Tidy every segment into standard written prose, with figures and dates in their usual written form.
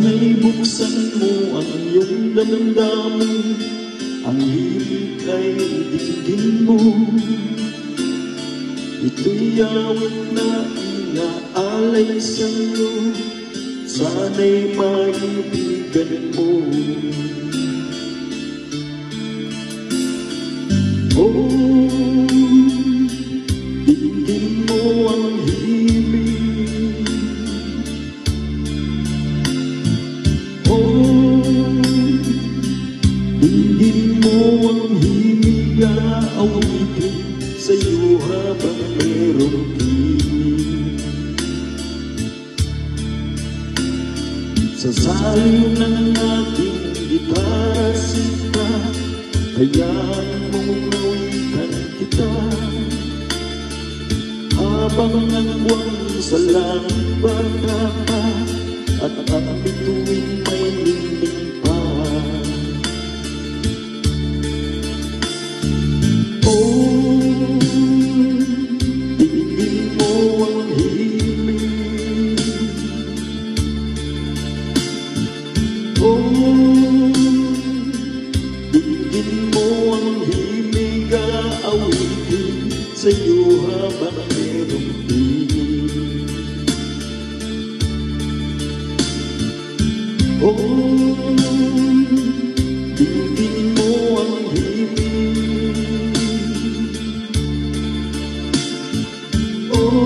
Sana'y buksan mo ang iyong damdamin, ang hilig ay dinggin mo. Ito'y awit na inaalay sa'yo, sana'y maibigan mo. Oh, dinggin mo ang himig. Oh, dinggin mo ang himig, aawitin sa'yo habang merong himig. Sa sayo ng ating gitara sita, hayaan mong awitan kita. Habang ang buwan sa langit bata at ang bituin may lingling pa. Oh, dinggin mo ang himig. Oh, dinggin mo ang himig, aawitin sa'yo habang merong himig. Oh, dinggin mo ang himig. Oh,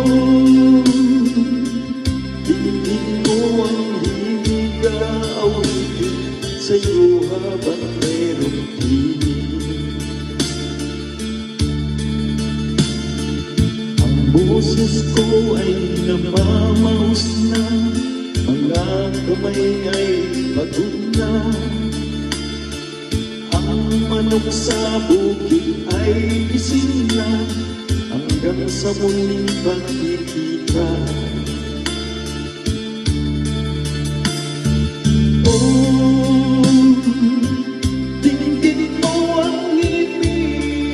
dinggin mo ang himig, aawitin sa'yo habang merong himig. Ang boses ko ay namamaos na, mga kamay ay pagod na. Ang manok sa bukid ay gising na, hanggang sa muling pagkikita. Oh, dinggin mo ang himig.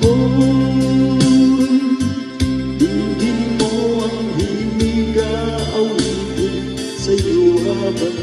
Oh, dinggin mo ang himig, aawitin sa'yo habang